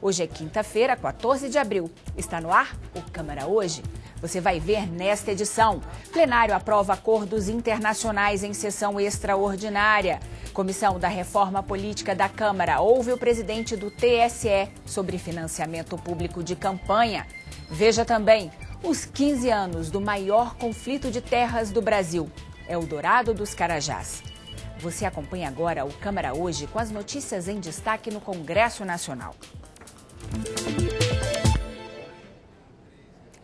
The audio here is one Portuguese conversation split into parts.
Hoje é quinta-feira, 14 de abril. Está no ar o Câmara Hoje. Você vai ver nesta edição. Plenário aprova acordos internacionais em sessão extraordinária. Comissão da Reforma Política da Câmara ouve o presidente do TSE sobre financiamento público de campanha. Veja também os 15 anos do maior conflito de terras do Brasil, Eldorado dos Carajás. Você acompanha agora o Câmara Hoje com as notícias em destaque no Congresso Nacional.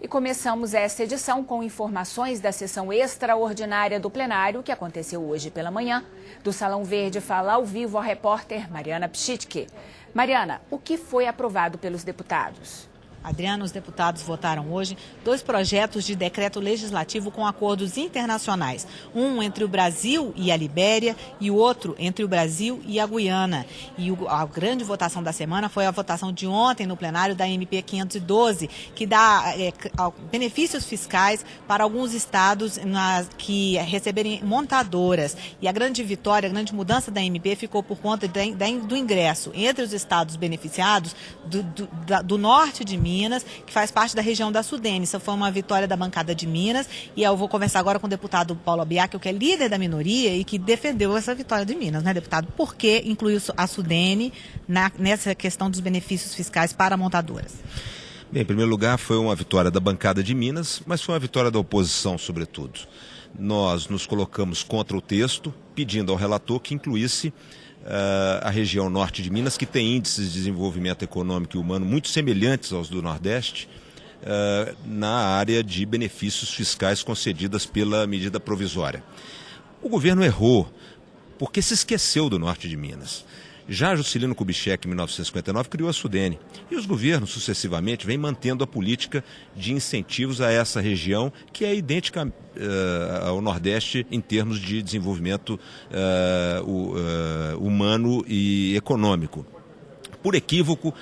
E começamos esta edição com informações da sessão extraordinária do plenário que aconteceu hoje pela manhã. Do Salão Verde fala ao vivo a repórter Mariana Pschitke. Mariana, o que foi aprovado pelos deputados? Adriana, os deputados votaram hoje 2 projetos de decreto legislativo com acordos internacionais. Um entre o Brasil e a Libéria e o outro entre o Brasil e a Guiana. E a grande votação da semana foi a votação de ontem no plenário da MP 512, que dá benefícios fiscais para alguns estados que receberem montadoras. E a grande vitória, a grande mudança da MP ficou por conta do ingresso entre os estados beneficiados do norte de Minas, que faz parte da região da Sudene. Isso foi uma vitória da bancada de Minas e eu vou conversar agora com o deputado Paulo Abiac, que é líder da minoria e que defendeu essa vitória de Minas, né, deputado? Por que incluiu a Sudene nessa questão dos benefícios fiscais para montadoras? Bem, em primeiro lugar, foi uma vitória da bancada de Minas, mas foi uma vitória da oposição, sobretudo. Nós nos colocamos contra o texto, pedindo ao relator que incluísse a região norte de Minas, que tem índices de desenvolvimento econômico e humano muito semelhantes aos do Nordeste, na área de benefícios fiscais concedidas pela medida provisória. O governo errou, porque se esqueceu do norte de Minas. Já Juscelino Kubitschek, em 1959, criou a Sudene. E os governos, sucessivamente, vêm mantendo a política de incentivos a essa região, que é idêntica ao Nordeste em termos de desenvolvimento humano e econômico. Por equívoco,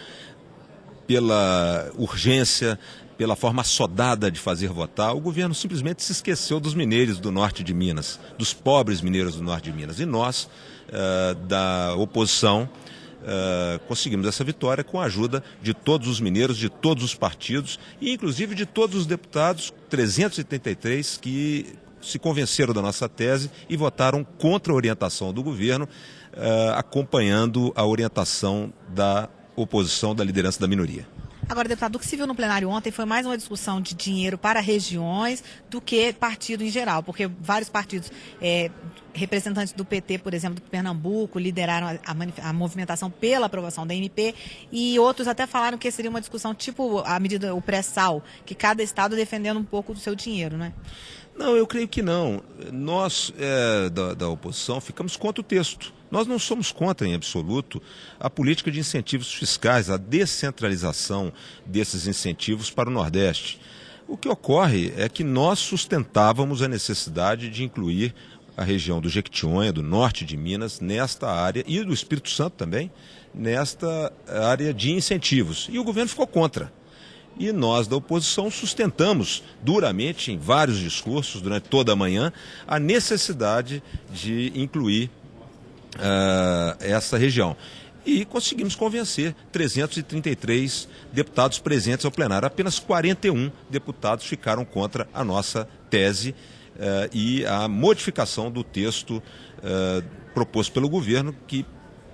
pela urgência, pela forma assodada de fazer votar, o governo simplesmente se esqueceu dos mineiros do norte de Minas, dos pobres mineiros do norte de Minas. E nós, da oposição, conseguimos essa vitória com a ajuda de todos os mineiros, de todos os partidos e inclusive de todos os deputados, 383, que se convenceram da nossa tese e votaram contra a orientação do governo, acompanhando a orientação da oposição, da liderança da minoria. Agora, deputado, o que se viu no plenário ontem foi mais uma discussão de dinheiro para regiões do que partido em geral, porque vários partidos, representantes do PT, por exemplo, do Pernambuco, lideraram a movimentação pela aprovação da MP e outros até falaram que seria uma discussão tipo a medida, o pré-sal, que cada estado defendendo um pouco do seu dinheiro, não é? Não, eu creio que não. Nós, da oposição, ficamos contra o texto. Nós não somos contra, em absoluto, a política de incentivos fiscais, a descentralização desses incentivos para o Nordeste. O que ocorre é que nós sustentávamos a necessidade de incluir a região do Jequitinhonha, do norte de Minas, nesta área, e do Espírito Santo também, nesta área de incentivos. E o governo ficou contra. E nós, da oposição, sustentamos duramente, em vários discursos, durante toda a manhã, a necessidade de incluir essa região. E conseguimos convencer 333 deputados presentes ao plenário. Apenas 41 deputados ficaram contra a nossa tese e a modificação do texto proposto pelo governo, que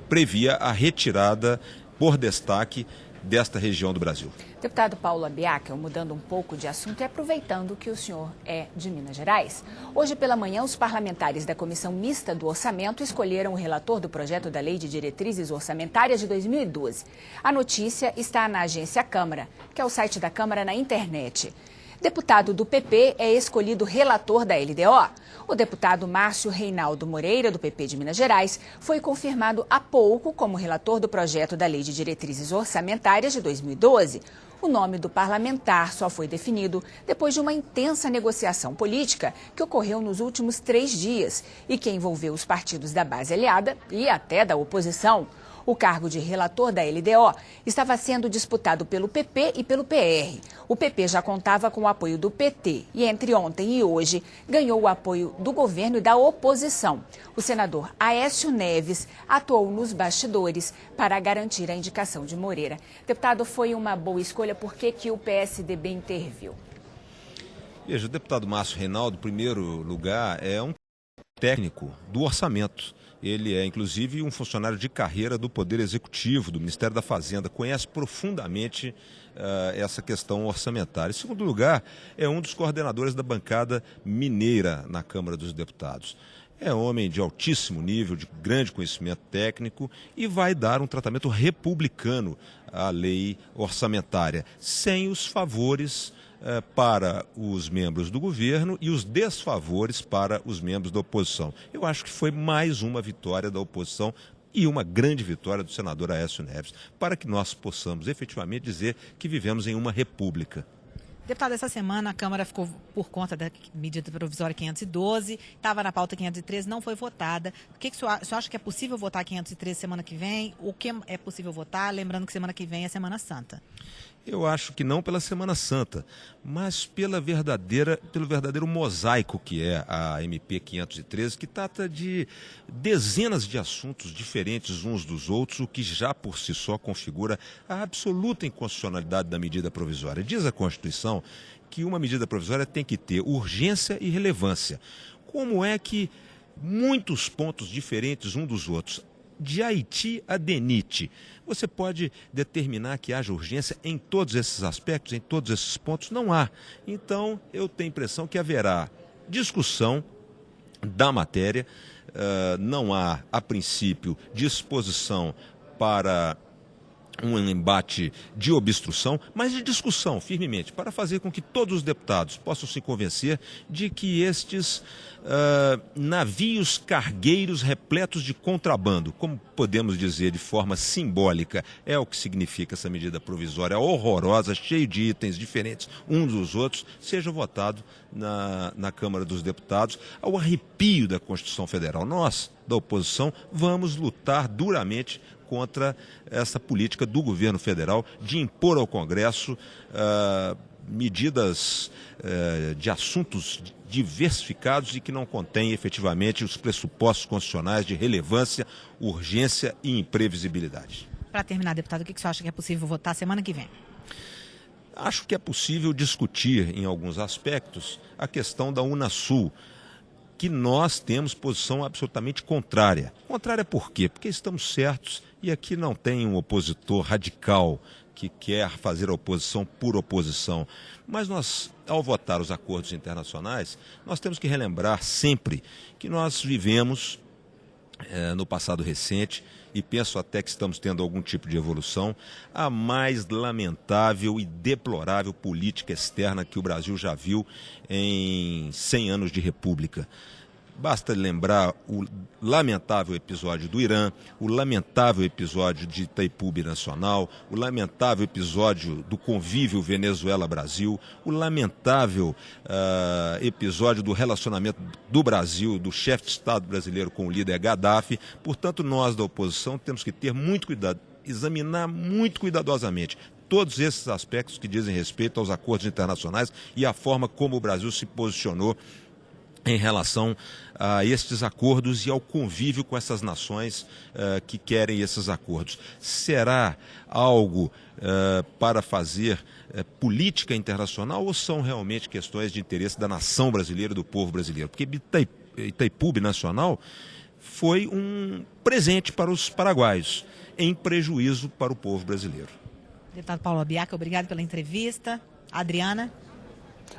previa a retirada por destaque desta região do Brasil. Deputado Paulo Abiac, mudando um pouco de assunto e aproveitando que o senhor é de Minas Gerais, hoje pela manhã os parlamentares da Comissão Mista do Orçamento escolheram o relator do projeto da Lei de Diretrizes Orçamentárias de 2012. A notícia está na Agência Câmara, que é o site da Câmara na internet. Deputado do PP é escolhido relator da LDO. O deputado Márcio Reinaldo Moreira, do PP de Minas Gerais, foi confirmado há pouco como relator do projeto da Lei de Diretrizes Orçamentárias de 2012. O nome do parlamentar só foi definido depois de uma intensa negociação política que ocorreu nos últimos 3 dias e que envolveu os partidos da base aliada e até da oposição. O cargo de relator da LDO estava sendo disputado pelo PP e pelo PR. O PP já contava com o apoio do PT e entre ontem e hoje ganhou o apoio do governo e da oposição. O senador Aécio Neves atuou nos bastidores para garantir a indicação de Moreira. Deputado, foi uma boa escolha. Por que o PSDB interviu? Veja, o deputado Márcio Reinaldo, em primeiro lugar, é um técnico do orçamento. Ele é, inclusive, um funcionário de carreira do Poder Executivo, do Ministério da Fazenda, conhece profundamente essa questão orçamentária. Em segundo lugar, é um dos coordenadores da bancada mineira na Câmara dos Deputados. É homem de altíssimo nível, de grande conhecimento técnico e vai dar um tratamento republicano à lei orçamentária, sem os favores para os membros do governo e os desfavores para os membros da oposição. Eu acho que foi mais uma vitória da oposição e uma grande vitória do senador Aécio Neves, para que nós possamos efetivamente dizer que vivemos em uma república. Deputado, essa semana a Câmara ficou por conta da medida provisória 512, estava na pauta 513, não foi votada. O que o senhor acha que é possível votar 513 semana que vem? O que é possível votar? Lembrando que semana que vem é Semana Santa. Eu acho que não pela Semana Santa, mas pelo verdadeiro mosaico que é a MP 513, que trata de dezenas de assuntos diferentes uns dos outros, o que já por si só configura a absoluta inconstitucionalidade da medida provisória. Diz a Constituição que uma medida provisória tem que ter urgência e relevância. Como é que muitos pontos diferentes uns dos outros, de Haiti a DENIT, você pode determinar que haja urgência em todos esses aspectos, em todos esses pontos? Não há. Então, eu tenho a impressão que haverá discussão da matéria, não há, a princípio, disposição para um embate de obstrução, mas de discussão, firmemente, para fazer com que todos os deputados possam se convencer de que estes navios cargueiros repletos de contrabando, como podemos dizer de forma simbólica, é o que significa essa medida provisória horrorosa, cheia de itens diferentes uns dos outros, seja votado na Câmara dos Deputados, ao arrepio da Constituição Federal. Nós, da oposição, vamos lutar duramente contra essa política do governo federal de impor ao Congresso medidas de assuntos diversificados e que não contêm efetivamente os pressupostos constitucionais de relevância, urgência e imprevisibilidade. Para terminar, deputado, o que o senhor acha que é possível votar semana que vem? Acho que é possível discutir em alguns aspectos a questão da Unasul, que nós temos posição absolutamente contrária. Contrária por quê? Porque estamos certos e aqui não tem um opositor radical que quer fazer a oposição por oposição. Mas nós, ao votar os acordos internacionais, nós temos que relembrar sempre que nós vivemos no passado recente, e penso até que estamos tendo algum tipo de evolução, a mais lamentável e deplorável política externa que o Brasil já viu em 100 anos de república. Basta lembrar o lamentável episódio do Irã, o lamentável episódio de Itaipu Binacional, o lamentável episódio do convívio Venezuela-Brasil, o lamentável episódio do relacionamento do Brasil, do chefe de Estado brasileiro com o líder Gaddafi. Portanto, nós da oposição temos que ter muito cuidado, examinar muito cuidadosamente todos esses aspectos que dizem respeito aos acordos internacionais e a forma como o Brasil se posicionou em relação a estes acordos e ao convívio com essas nações que querem esses acordos. Será algo para fazer política internacional ou são realmente questões de interesse da nação brasileira, do povo brasileiro? Porque Itaipu Binacional foi um presente para os paraguaios, em prejuízo para o povo brasileiro. Deputado Paulo Abiaca, obrigado pela entrevista. Adriana.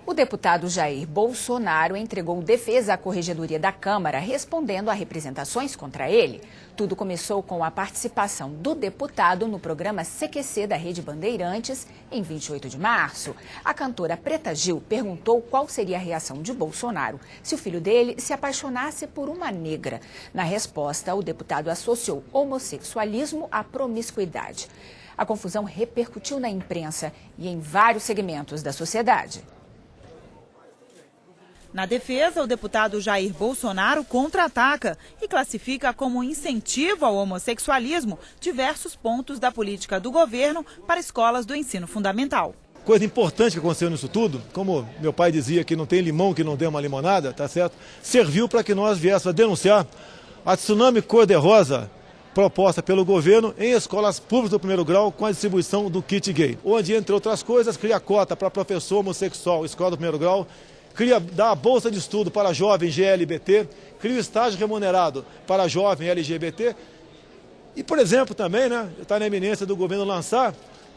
O deputado Jair Bolsonaro entregou defesa à Corregedoria da Câmara, respondendo a representações contra ele. Tudo começou com a participação do deputado no programa CQC da Rede Bandeirantes, em 28 de março. A cantora Preta Gil perguntou qual seria a reação de Bolsonaro se o filho dele se apaixonasse por uma negra. Na resposta, o deputado associou homossexualismo à promiscuidade. A confusão repercutiu na imprensa e em vários segmentos da sociedade. Na defesa, o deputado Jair Bolsonaro contra-ataca e classifica como incentivo ao homossexualismo diversos pontos da política do governo para escolas do ensino fundamental. Coisa importante que aconteceu nisso tudo, como meu pai dizia que não tem limão que não dê uma limonada, tá certo? Serviu para que nós viéssemos a denunciar a tsunami cor-de-rosa proposta pelo governo em escolas públicas do primeiro grau com a distribuição do kit gay, onde, entre outras coisas, cria cota para professor homossexual, escola do primeiro grau, dá a bolsa de estudo para jovem GLBT, cria o estágio remunerado para jovem LGBT e, por exemplo, também, está na iminência do governo lançar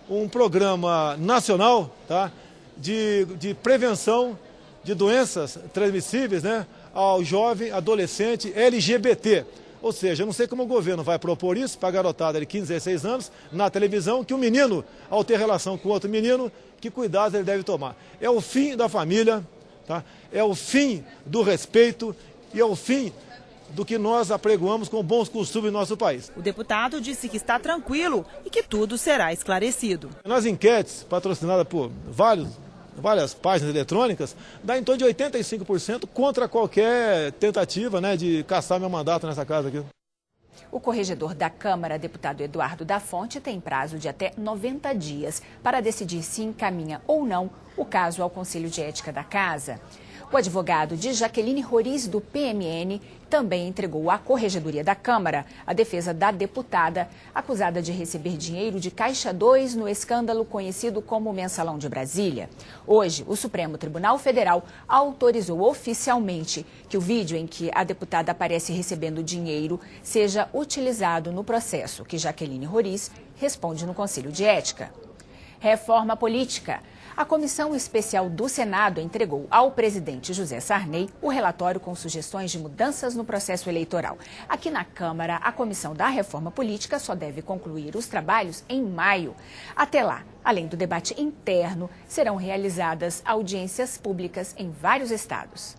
um programa nacional, tá, de prevenção de doenças transmissíveis, ao jovem adolescente LGBT. Ou seja, eu não sei como o governo vai propor isso para a garotada de 15, 16 anos, na televisão, que o menino, ao ter relação com outro menino, que cuidados ele deve tomar. É o fim da família, tá? É o fim do respeito e é o fim do que nós apregoamos com bons costumes no nosso país. O deputado disse que está tranquilo e que tudo será esclarecido. Nas enquetes patrocinadas por várias páginas eletrônicas, dá em torno de 85% contra qualquer tentativa de caçar meu mandato nessa casa aqui. O corregedor da Câmara, deputado Eduardo da Fonte, tem prazo de até 90 dias para decidir se encaminha ou não o caso ao Conselho de Ética da Casa. O advogado de Jaqueline Roriz, do PMN, também entregou à Corregedoria da Câmara a defesa da deputada, acusada de receber dinheiro de Caixa 2 no escândalo conhecido como Mensalão de Brasília. Hoje, o Supremo Tribunal Federal autorizou oficialmente que o vídeo em que a deputada aparece recebendo dinheiro seja utilizado no processo que Jaqueline Roriz responde no Conselho de Ética. Reforma política. A Comissão Especial do Senado entregou ao presidente José Sarney o relatório com sugestões de mudanças no processo eleitoral. Aqui na Câmara, a Comissão da Reforma Política só deve concluir os trabalhos em maio. Até lá, além do debate interno, serão realizadas audiências públicas em vários estados.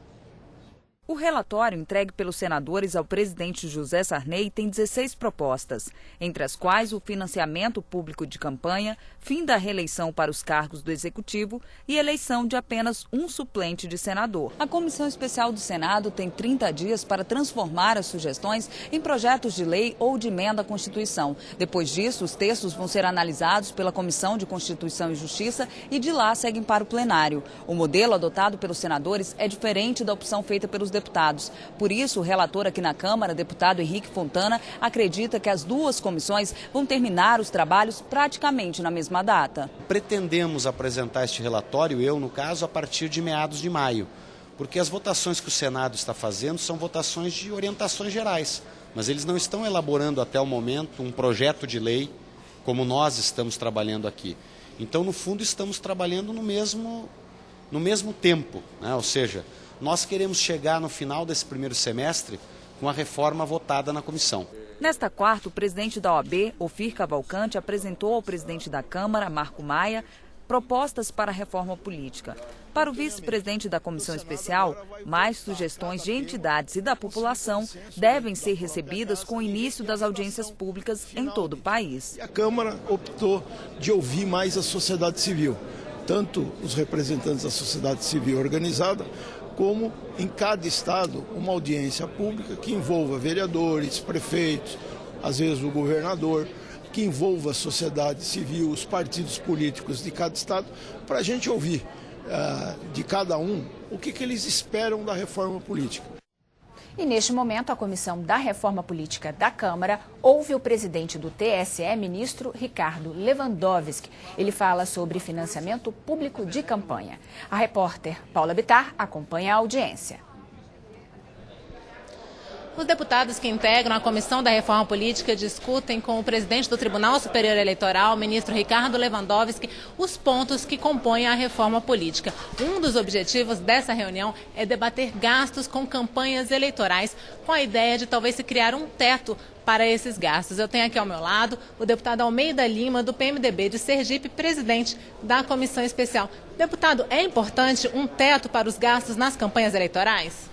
O relatório entregue pelos senadores ao presidente José Sarney tem 16 propostas, entre as quais o financiamento público de campanha, fim da reeleição para os cargos do Executivo e eleição de apenas um suplente de senador. A Comissão Especial do Senado tem 30 dias para transformar as sugestões em projetos de lei ou de emenda à Constituição. Depois disso, os textos vão ser analisados pela Comissão de Constituição e Justiça e de lá seguem para o plenário. O modelo adotado pelos senadores é diferente da opção feita pelos deputados. Por isso, o relator aqui na Câmara, deputado Henrique Fontana, acredita que as duas comissões vão terminar os trabalhos praticamente na mesma data. Pretendemos apresentar este relatório, eu no caso, a partir de meados de maio, porque as votações que o Senado está fazendo são votações de orientações gerais, mas eles não estão elaborando até o momento um projeto de lei como nós estamos trabalhando aqui. Então, no fundo, estamos trabalhando no mesmo tempo, Ou seja, nós queremos chegar no final desse primeiro semestre com a reforma votada na comissão. Nesta quarta, o presidente da OAB, Ofir Cavalcante, apresentou ao presidente da Câmara, Marco Maia, propostas para a reforma política. Para o vice-presidente da Comissão Especial, mais sugestões de entidades e da população devem ser recebidas com o início das audiências públicas em todo o país. A Câmara optou de ouvir mais a sociedade civil, tanto os representantes da sociedade civil organizada, como em cada estado uma audiência pública que envolva vereadores, prefeitos, às vezes o governador, que envolva a sociedade civil, os partidos políticos de cada estado, para a gente ouvir de cada um o que eles esperam da reforma política. E neste momento, a Comissão da Reforma Política da Câmara ouve o presidente do TSE, ministro Ricardo Lewandowski. Ele fala sobre financiamento público de campanha. A repórter Paula Bittar acompanha a audiência. Os deputados que integram a Comissão da Reforma Política discutem com o presidente do Tribunal Superior Eleitoral, ministro Ricardo Lewandowski, os pontos que compõem a reforma política. Um dos objetivos dessa reunião é debater gastos com campanhas eleitorais, com a ideia de talvez se criar um teto para esses gastos. Eu tenho aqui ao meu lado o deputado Almeida Lima, do PMDB de Sergipe, presidente da Comissão Especial. Deputado, é importante um teto para os gastos nas campanhas eleitorais?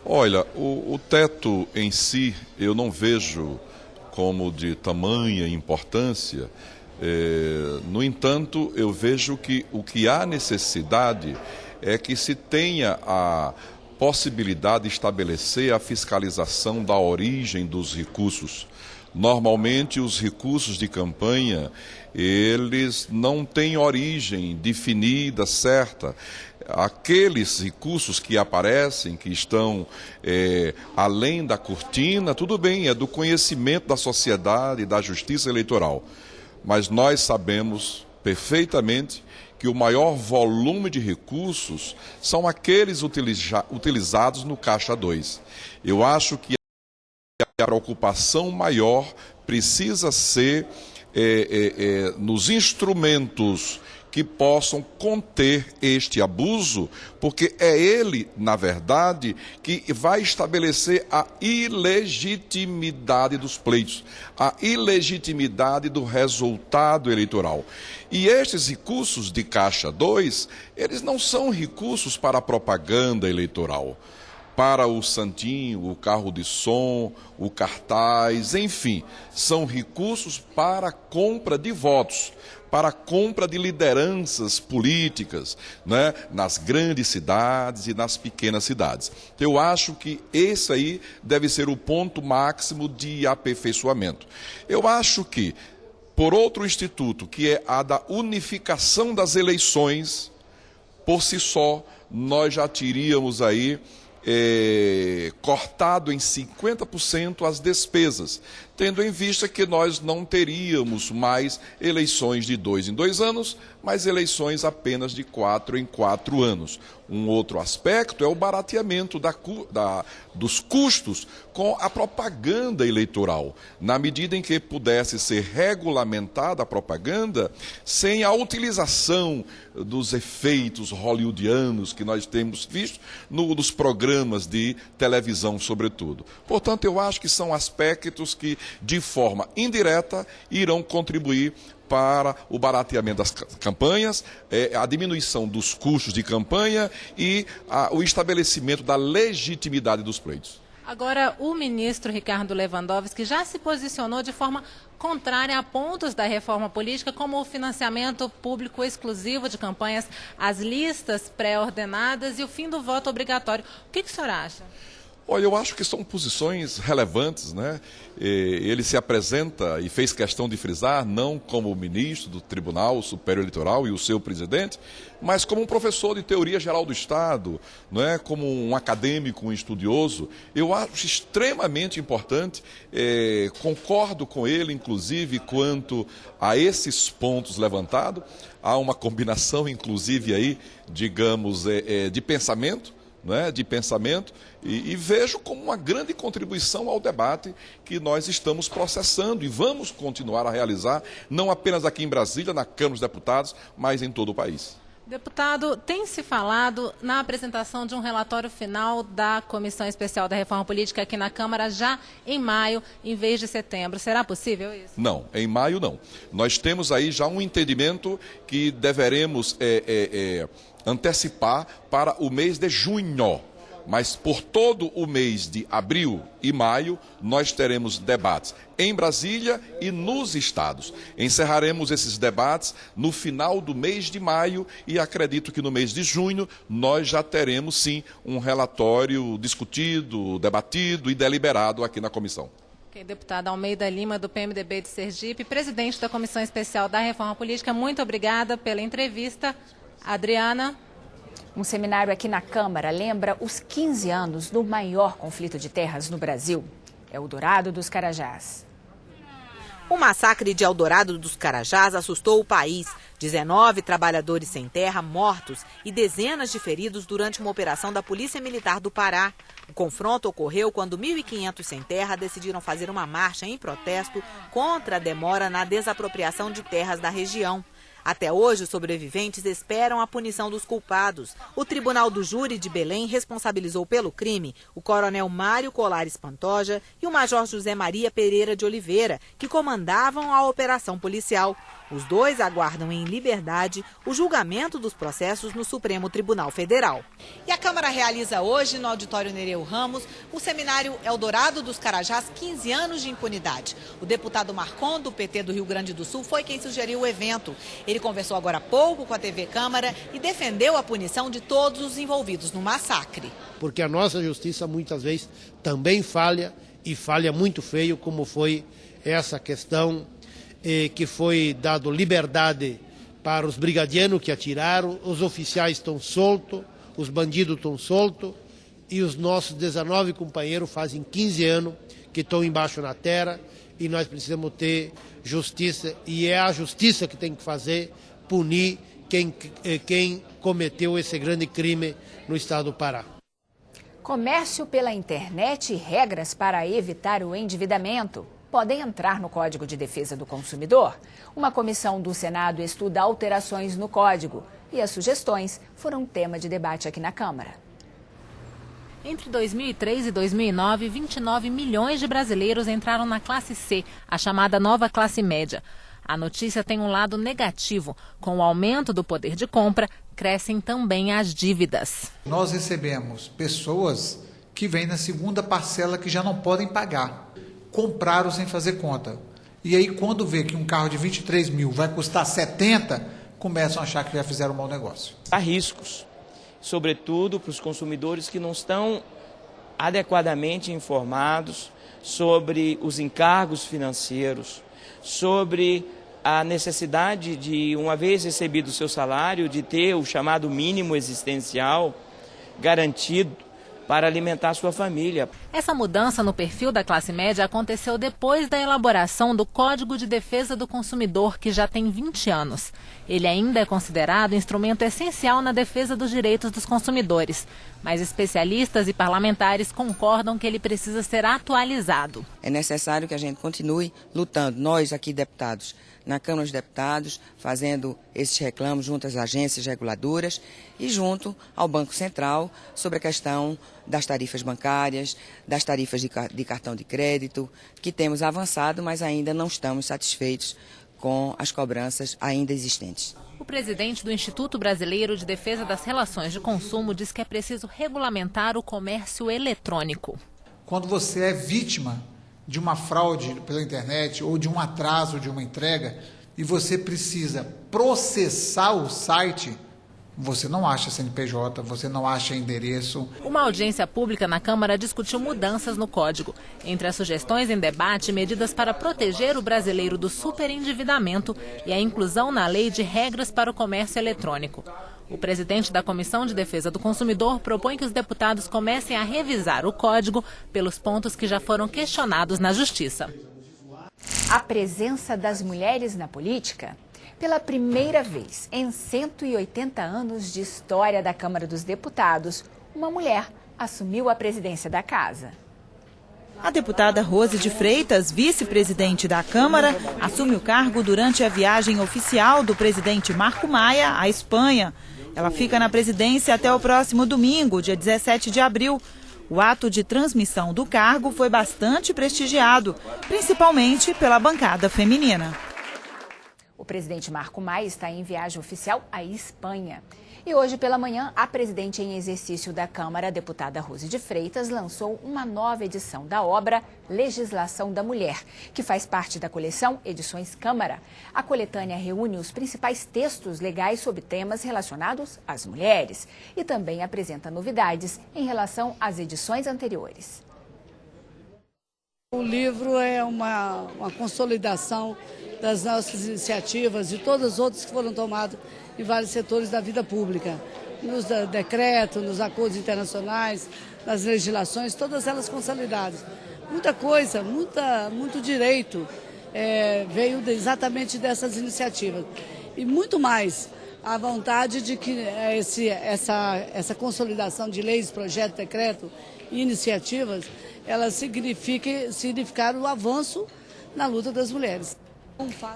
Olha, o teto em si eu não vejo como de tamanha importância. No entanto, eu vejo que o que há necessidade é que se tenha possibilidade de estabelecer a fiscalização da origem dos recursos. Normalmente, os recursos de campanha, eles não têm origem definida, certa. Aqueles recursos que aparecem, que estão além da cortina, tudo bem, é do conhecimento da sociedade, da justiça eleitoral. Mas nós sabemos perfeitamente que o maior volume de recursos são aqueles utilizados no Caixa 2. Eu acho que a preocupação maior precisa ser nos instrumentos que possam conter este abuso, porque é ele, na verdade, que vai estabelecer a ilegitimidade dos pleitos, a ilegitimidade do resultado eleitoral. E estes recursos de Caixa 2, eles não são recursos para a propaganda eleitoral, para o santinho, o carro de som, o cartaz, enfim, são recursos para a compra de votos, para a compra de lideranças políticas, né, nas grandes cidades e nas pequenas cidades. Eu acho que esse aí deve ser o ponto máximo de aperfeiçoamento. Eu acho que, por outro instituto, que é a da unificação das eleições, por si só, nós já teríamos aí cortado em 50% as despesas, tendo em vista que nós não teríamos mais eleições de 2 em 2 anos, mas eleições apenas de 4 em 4 anos. Um outro aspecto é o barateamento dos custos com a propaganda eleitoral, na medida em que pudesse ser regulamentada a propaganda sem a utilização dos efeitos hollywoodianos que nós temos visto nos programas de televisão, sobretudo. Portanto, eu acho que são aspectos que, de forma indireta, irão contribuir para o barateamento das campanhas, a diminuição dos custos de campanha e o estabelecimento da legitimidade dos pleitos. Agora, o ministro Ricardo Lewandowski já se posicionou de forma contrária a pontos da reforma política, como o financiamento público exclusivo de campanhas, as listas pré-ordenadas e o fim do voto obrigatório. O que o senhor acha? Olha, eu acho que são posições relevantes, né? Ele se apresenta e fez questão de frisar, não como ministro do Tribunal Superior Eleitoral e o seu presidente, mas como um professor de teoria geral do Estado, não é? Como um acadêmico, um estudioso. Eu acho extremamente importante, concordo com ele, inclusive, quanto a esses pontos levantados. Há uma combinação, inclusive, aí, digamos, de pensamento, e vejo como uma grande contribuição ao debate que nós estamos processando e vamos continuar a realizar, não apenas aqui em Brasília, na Câmara dos Deputados, mas em todo o país. Deputado, tem se falado na apresentação de um relatório final da Comissão Especial da Reforma Política aqui na Câmara já em maio, em vez de setembro. Será possível isso? Não, em maio não. Nós temos aí já um entendimento que deveremos antecipar para o mês de junho. Mas por todo o mês de abril e maio, nós teremos debates em Brasília e nos estados. Encerraremos esses debates no final do mês de maio e acredito que no mês de junho nós já teremos, sim, um relatório discutido, debatido e deliberado aqui na comissão. Okay, deputada Almeida Lima, do PMDB de Sergipe, presidente da Comissão Especial da Reforma Política, muito obrigada pela entrevista. Adriana. Um seminário aqui na Câmara lembra os 15 anos do maior conflito de terras no Brasil. Eldorado dos Carajás. O massacre de Eldorado dos Carajás assustou o país. 19 trabalhadores sem terra mortos e dezenas de feridos durante uma operação da Polícia Militar do Pará. O confronto ocorreu quando 1.500 sem terra decidiram fazer uma marcha em protesto contra a demora na desapropriação de terras da região. Até hoje, os sobreviventes esperam a punição dos culpados. O Tribunal do Júri de Belém responsabilizou pelo crime o coronel Mário Colares Pantoja e o major José Maria Pereira de Oliveira, que comandavam a operação policial. Os dois aguardam em liberdade o julgamento dos processos no Supremo Tribunal Federal. E a Câmara realiza hoje, no auditório Nereu Ramos, o seminário Eldorado dos Carajás, 15 anos de impunidade. O deputado Marcon, do PT do Rio Grande do Sul, foi quem sugeriu o evento. Ele conversou agora há pouco com a TV Câmara e defendeu a punição de todos os envolvidos no massacre. Porque a nossa justiça muitas vezes também falha, e falha muito feio, como foi essa questão que foi dado liberdade para os brigadianos que atiraram, os oficiais estão soltos, os bandidos estão soltos, e os nossos 19 companheiros fazem 15 anos que estão embaixo na terra, e nós precisamos ter justiça, e é a justiça que tem que fazer, punir quem cometeu esse grande crime no estado do Pará. Comércio pela internet e regras para evitar o endividamento podem entrar no Código de Defesa do Consumidor. Uma comissão do Senado estuda alterações no Código e as sugestões foram tema de debate aqui na Câmara. Entre 2003 e 2009, 29 milhões de brasileiros entraram na classe C, a chamada nova classe média. A notícia tem um lado negativo. Com o aumento do poder de compra, crescem também as dívidas. Nós recebemos pessoas que vêm na segunda parcela que já não podem pagar. Compraram sem fazer conta. E aí, quando vê que um carro de 23 mil vai custar 70, começam a achar que já fizeram um mau negócio. Há riscos, sobretudo para os consumidores que não estão adequadamente informados sobre os encargos financeiros, sobre a necessidade de, uma vez recebido o seu salário, de ter o chamado mínimo existencial garantido para alimentar sua família. Essa mudança no perfil da classe média aconteceu depois da elaboração do Código de Defesa do Consumidor, que já tem 20 anos. Ele ainda é considerado instrumento essencial na defesa dos direitos dos consumidores, mas especialistas e parlamentares concordam que ele precisa ser atualizado. É necessário que a gente continue lutando, nós aqui deputados, na Câmara dos Deputados, fazendo esses reclamos junto às agências reguladoras e junto ao Banco Central sobre a questão das tarifas bancárias, das tarifas de cartão de crédito, que temos avançado, mas ainda não estamos satisfeitos com as cobranças ainda existentes. O presidente do Instituto Brasileiro de Defesa das Relações de Consumo diz que é preciso regulamentar o comércio eletrônico. Quando você é vítima de uma fraude pela internet ou de um atraso de uma entrega e você precisa processar o site, você não acha CNPJ, você não acha endereço. Uma audiência pública na Câmara discutiu mudanças no Código. Entre as sugestões em debate, medidas para proteger o brasileiro do superendividamento e a inclusão na lei de regras para o comércio eletrônico. O presidente da Comissão de Defesa do Consumidor propõe que os deputados comecem a revisar o Código pelos pontos que já foram questionados na Justiça. A presença das mulheres na política? Pela primeira vez em 180 anos de história da Câmara dos Deputados, uma mulher assumiu a presidência da casa. A deputada Rose de Freitas, vice-presidente da Câmara, assume o cargo durante a viagem oficial do presidente Marco Maia à Espanha. Ela fica na presidência até o próximo domingo, dia 17 de abril. O ato de transmissão do cargo foi bastante prestigiado, principalmente pela bancada feminina. O presidente Marco Maia está em viagem oficial à Espanha. E hoje pela manhã, a presidente em exercício da Câmara, a deputada Rose de Freitas, lançou uma nova edição da obra Legislação da Mulher, que faz parte da coleção Edições Câmara. A coletânea reúne os principais textos legais sobre temas relacionados às mulheres e também apresenta novidades em relação às edições anteriores. O livro é uma consolidação das nossas iniciativas e todas as outras que foram tomadas em vários setores da vida pública, nos decretos, nos acordos internacionais, nas legislações, todas elas consolidadas. Muita coisa, muito direito veio exatamente dessas iniciativas. E muito mais a vontade de que essa consolidação de leis, projeto, decreto e iniciativas, elas significaram o avanço na luta das mulheres.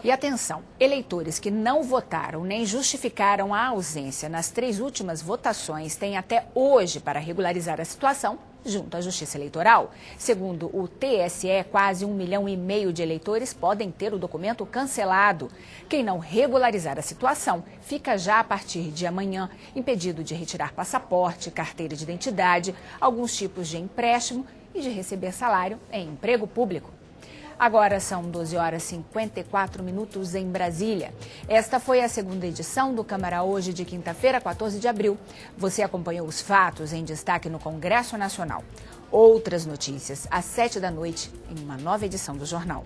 E atenção, eleitores que não votaram nem justificaram a ausência nas 3 últimas votações têm até hoje para regularizar a situação junto à Justiça Eleitoral. Segundo o TSE, quase 1,5 milhão de eleitores podem ter o documento cancelado. Quem não regularizar a situação fica já a partir de amanhã impedido de retirar passaporte, carteira de identidade, alguns tipos de empréstimo e de receber salário em emprego público. Agora são 12h54 em Brasília. Esta foi a segunda edição do Câmara Hoje de quinta-feira, 14 de abril. Você acompanhou os fatos em destaque no Congresso Nacional. Outras notícias às 7 da noite em uma nova edição do Jornal.